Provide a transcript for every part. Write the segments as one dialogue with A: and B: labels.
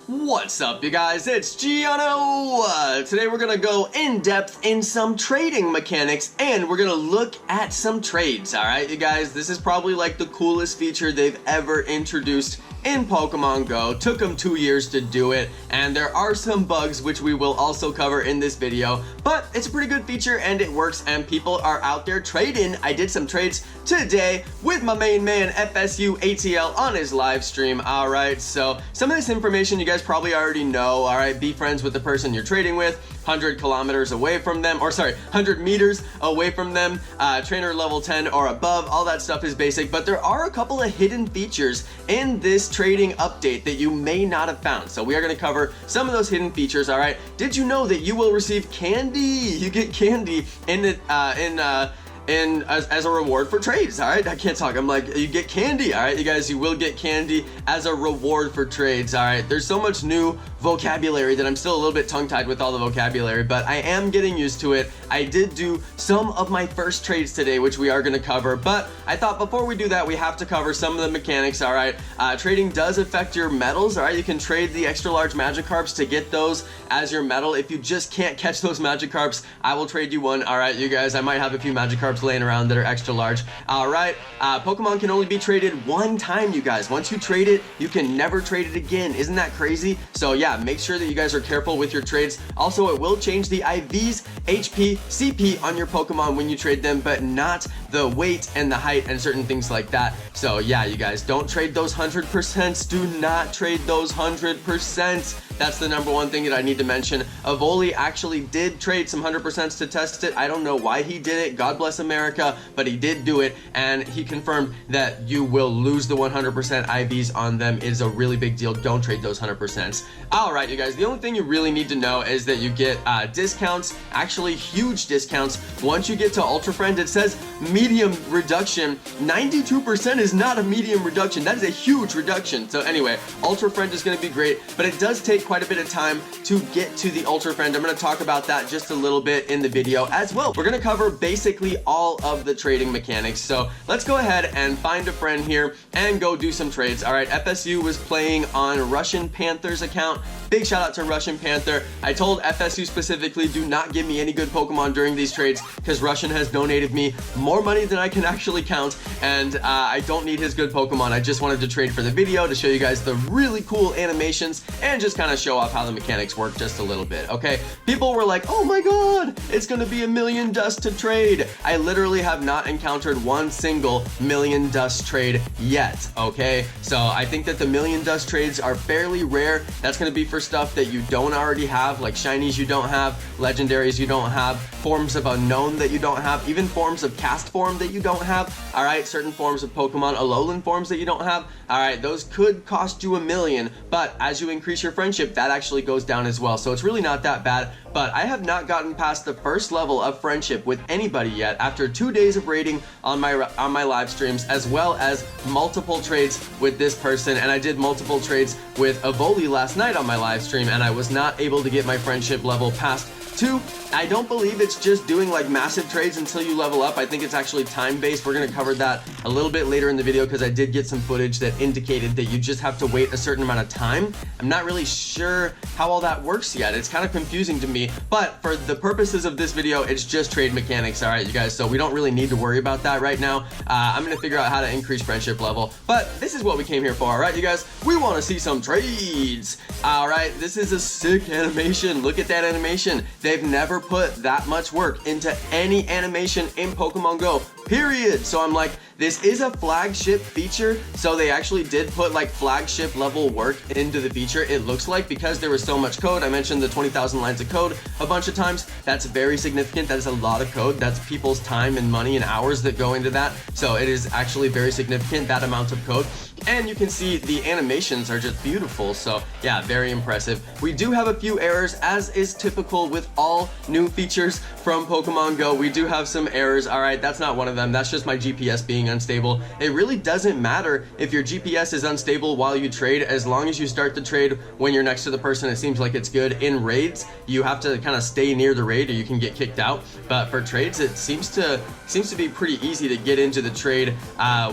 A: What's up, you guys? It's Johnno. Today we're gonna go in depth in some trading mechanics and we're gonna look at some trades. Alright, you guys, this is probably like the coolest feature they've ever introduced in Pokemon Go. Took them 2 years to do it, and there are some bugs which we will also cover in this video, but it's a pretty good feature and it works and people are out there trading. I did some trades today with my main man FSU ATL on his live stream. Alright, so some of this information you guys probably already know. Alright, be friends with the person you're trading with, 100 kilometers away from them, or sorry, 100 meters away from them, trainer level 10 or above. All that stuff is basic, but there are a couple of hidden features in this trading update that you may not have found. So we are going to cover some of those hidden features. All right, did you know that you will receive candy? You get candy in it as a reward for trades. All right, I can't talk. I'm like, you get candy. All right, you guys, you will get candy as a reward for trades. All right, there's so much new vocabulary that I'm still a little bit tongue-tied with all the vocabulary, but I am getting used to it. I did do some of my first trades today, which we are going to cover, but I thought before we do that, we have to cover some of the mechanics. All right, trading does affect your medals. All right, you can trade the extra large Magikarps to get those as your medal. If you just can't catch those Magikarps, I will trade you one. All right, you guys, I might have a few Magikarps laying around that are extra large. All right, Pokemon can only be traded one time, you guys. Once you trade it, you can never trade it again. Isn't that crazy? So yeah, make sure that you guys are careful with your trades. Also, it will change the IVs, HP, CP on your Pokemon when you trade them, but not the weight and the height and certain things like that. So yeah, you guys, don't trade those 100%. Do not trade those 100%. That's the number one thing that I need to mention. Evoli actually did trade some 100% to test it. I don't know why he did it. God bless America, but he did do it, and he confirmed that you will lose the 100% IVs on them. It is a really big deal. Don't trade those 100%. All right, you guys, the only thing you really need to know is that you get discounts, actually huge discounts. Once you get to Ultra Friend, it says medium reduction. 92% is not a medium reduction. That is a huge reduction. So anyway, Ultra Friend is going to be great, but it does take quite a bit of time to get to the Ultra Friend. I'm going to talk about that just a little bit in the video as well. We're going to cover basically all of the trading mechanics. So let's go ahead and find a friend here and go do some trades. All right, FSU was playing on Russian Panther's account. Big shout out to Russian Panther. I told FSU specifically, do not give me any good Pokemon during these trades because Russian has donated me more money than I can actually count, and I don't need his good Pokemon. I just wanted to trade for the video to show you guys the really cool animations and just kind of show off how the mechanics work just a little bit. Okay, people were like, oh my god, it's gonna be $1 million dust to trade. I literally have not encountered one single $1 million dust trade yet. Okay, so I think that the $1 million dust trades are fairly rare. That's gonna be for stuff that you don't already have, like shinies you don't have, legendaries you don't have, forms of unknown that you don't have, even forms of cast form that you don't have. All right, certain forms of Pokemon Alolan forms that you don't have. All right, those could cost you $1 million, but as you increase your friendship, that actually goes down as well. So it's really not that bad. But I have not gotten past the first level of friendship with anybody yet after 2 days of raiding on my live streams, as well as multiple trades with this person. And I did multiple trades with Evoli last night on my live stream, and I was not able to get my friendship level past 2. I don't believe it's just doing like massive trades until you level up. I think it's actually time-based. We're going to cover that a little bit later in the video because I did get some footage that indicated that you just have to wait a certain amount of time. I'm not really sure how all that works yet. It's kind of confusing to me, but for the purposes of this video, it's just trade mechanics. All right, you guys, so we don't really need to worry about that right now. I'm going to figure out how to increase friendship level, but this is what we came here for. All right, you guys, we want to see some trades. All right, this is a sick animation. Look at that animation. They've never put that much work into any animation in Pokemon Go, period. So I'm like, this is a flagship feature, so they actually did put like flagship level work into the feature, it looks like, because there was so much code. I mentioned the 20,000 lines of code a bunch of times. That's very significant. That is a lot of code. That's people's time and money and hours that go into that. So it is actually very significant, that amount of code. And you can see the animations are just beautiful. So yeah, very impressive. We do have a few errors, as is typical with all new features from Pokemon Go. We do have some errors. All right, that's not one of them. That's just my GPS being being unstable. It really doesn't matter if your GPS is unstable while you trade, as long as you start the trade when you're next to the person. It seems like it's good. In raids, you have to kind of stay near the raid or you can get kicked out, but for trades it seems to be pretty easy to get into the trade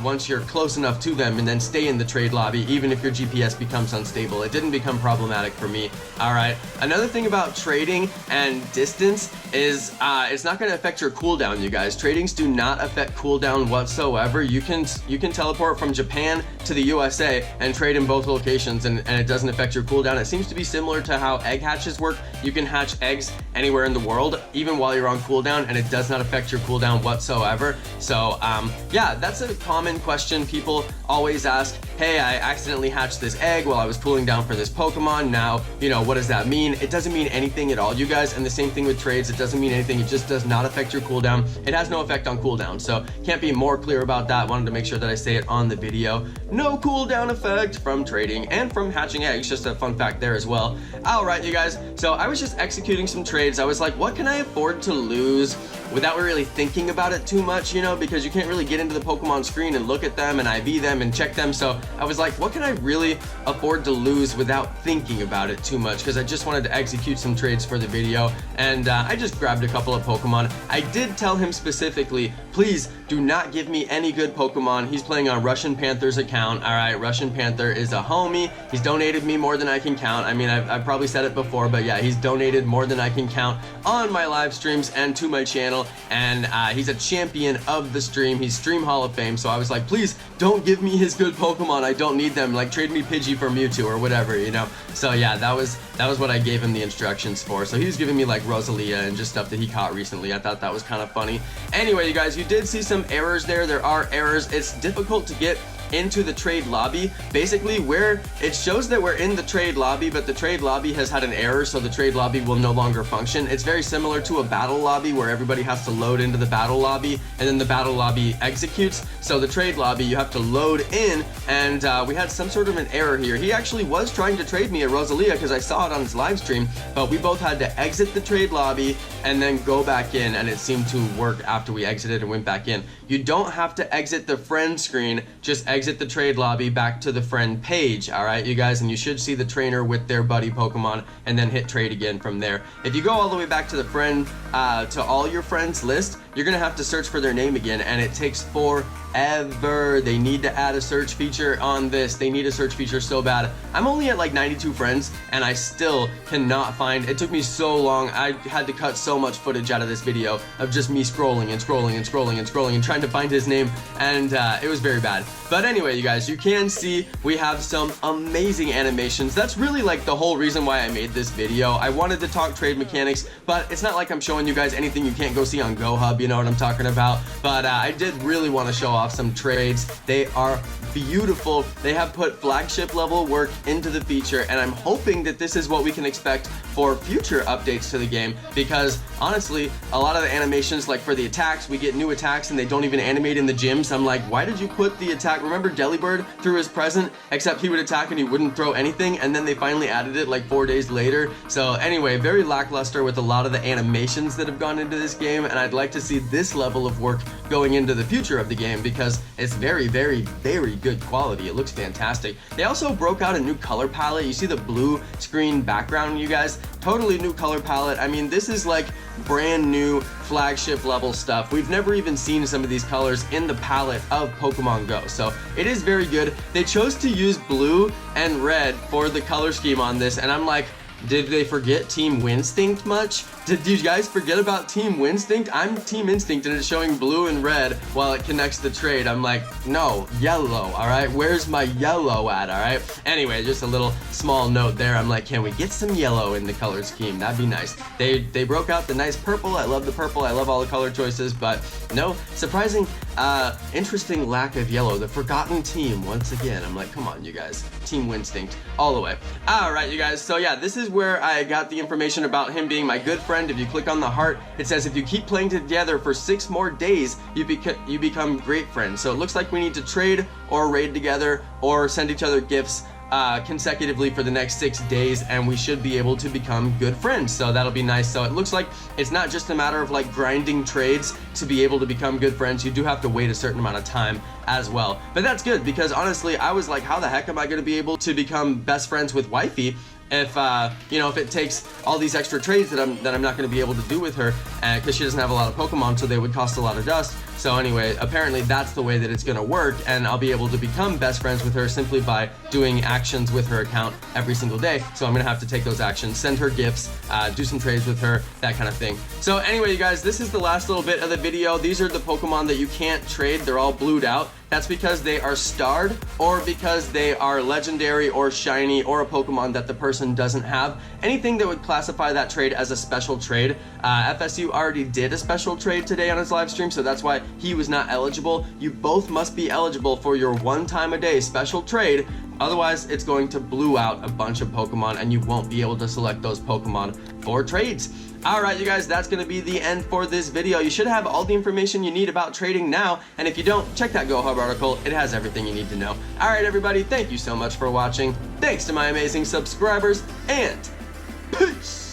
A: once you're close enough to them, and then stay in the trade lobby even if your GPS becomes unstable. It didn't become problematic for me. Alright, another thing about trading and distance is it's not going to affect your cooldown, you guys. Tradings do not affect cooldown whatsoever. You can teleport from Japan to the USA and trade in both locations, and it doesn't affect your cooldown. It seems to be similar to how egg hatches work. You can hatch eggs anywhere in the world even while you're on cooldown, and it does not affect your cooldown whatsoever. So yeah, that's a common question people always ask. Hey, I accidentally hatched this egg while I was cooling down for this Pokemon. Now, you know, what does that mean? It doesn't mean anything at all, you guys. And the same thing with trades. It doesn't mean anything. It just does not affect your cooldown. It has no effect on cooldown. So can't be more clear about that. Wanted to make sure that I say it on the video. No cooldown effect from trading and from hatching eggs. Just a fun fact there as well. All right, you guys. So I was just executing some trades. I was like, what can I afford to lose without really thinking about it too much, you know, because you can't really get into the Pokemon screen and look at them and IV them and check them. So I was like, what can I really afford to lose without thinking about it too much? Because I just wanted to execute some trades for the video, and I just grabbed a couple of Pokemon. I did tell him specifically, please do not give me any good Pokemon. He's playing on Russian Panther's account. All right, Russian Panther is a homie. He's donated me more than I can count. I mean, I've probably said it before, but yeah, he's donated more than I can count on my live streams and to my channel, and he's a champion of the stream. He's Stream Hall of Fame. So I was like, please don't give me his good Pokemon. I don't need them. Like, trade me Pidgey for Mewtwo or whatever, you know. So yeah, that was what I gave him the instructions for. So he was giving me like Rosalia and just stuff that he caught recently. I thought that was kind of funny. Anyway, you guys, you did see some errors there. There are errors. It's difficult to get into the trade lobby. Basically, where it shows that we're in the trade lobby, but the trade lobby has had an error, so the trade lobby will no longer function. It's very similar to a battle lobby where everybody has to load into the battle lobby and then the battle lobby executes. So the trade lobby, you have to load in, and we had some sort of an error here. He actually was trying to trade me a Rosalia because I saw it on his live stream, but we both had to exit the trade lobby and then go back in, and it seemed to work after we exited and went back in. You don't have to exit the friend screen, just exit the trade lobby back to the friend page. All right, you guys, and you should see the trainer with their buddy Pokemon and then hit trade again from there. If you go all the way back to the friend, to all your friends list, you're gonna have to search for their name again, and it takes forever. They need to add a search feature on this. They need a search feature so bad. I'm only at like 92 friends and I still cannot find. It took me so long. I had to cut so much footage out of this video of just me scrolling and scrolling and scrolling and scrolling and trying to find his name, and it was very bad. But anyway, you guys, you can see we have some amazing animations. That's really like the whole reason why I made this video. I wanted to talk trade mechanics, but it's not like I'm showing you guys anything you can't go see on GoHub, you know what I'm talking about. But I did really want to show off some trades. They are beautiful. They have put flagship level work into the feature, and I'm hoping that this is what we can expect for future updates to the game, because honestly, a lot of the animations, like for the attacks, we get new attacks and they don't even animate in the gyms. I'm like, why did you put the attack? Remember Delibird threw his present, except he would attack and he wouldn't throw anything, and then they finally added it like 4 days later. So anyway, very lackluster with a lot of the animations that have gone into this game, and I'd like to see this level of work going into the future of the game because it's very, very, very good quality. It looks fantastic. They also broke out a new color palette. You see the blue screen background, you guys? Totally new color palette. I mean, this is like brand new flagship level stuff. We've never even seen some of these colors in the palette of Pokemon Go, so it is very good. They chose to use blue and red for the color scheme on this, and I'm like, did they forget Team Winstinct much? Did you guys forget about Team Winstinct? I'm Team Instinct and it's showing blue and red while it connects the trade. I'm like, no, yellow, all right? Where's my yellow at, all right? Anyway, just a little small note there. I'm like, can we get some yellow in the color scheme? That'd be nice. They broke out the nice purple. I love the purple. I love all the color choices, but no, surprising, interesting lack of yellow. The forgotten team, once again. I'm like, come on, you guys. Team Winstinct, all the way. All right, you guys, so yeah, this is where I got the information about him being my good friend. If you click on the heart, it says if you keep playing together for 6 more days, you become great friends. So it looks like we need to trade or raid together or send each other gifts consecutively for the next 6 days, and we should be able to become good friends. So that'll be nice. So it looks like it's not just a matter of like grinding trades to be able to become good friends. You do have to wait a certain amount of time as well. But that's good, because honestly, I was like, how the heck am I going to be able to become best friends with wifey if you know, if it takes all these extra trades that I'm not going to be able to do with her, because she doesn't have a lot of Pokemon, so they would cost a lot of dust. So anyway, apparently that's the way that it's going to work, and I'll be able to become best friends with her simply by doing actions with her account every single day. So I'm going to have to take those actions, send her gifts, do some trades with her, that kind of thing. So anyway, you guys, this is the last little bit of the video. These are the Pokemon that you can't trade. They're all blued out. That's because they are starred, or because they are legendary or shiny, or a Pokemon that the person doesn't have. Anything that would classify that trade as a special trade. FSU already did a special trade today on his live stream, so that's why he was not eligible. You both must be eligible for your 1 time a day special trade. Otherwise, it's going to blue out a bunch of Pokemon, and you won't be able to select those Pokemon for trades. Alright, you guys, that's going to be the end for this video. You should have all the information you need about trading now, and if you don't, check that GoHub article. It has everything you need to know. Alright, everybody, thank you so much for watching. Thanks to my amazing subscribers, and peace!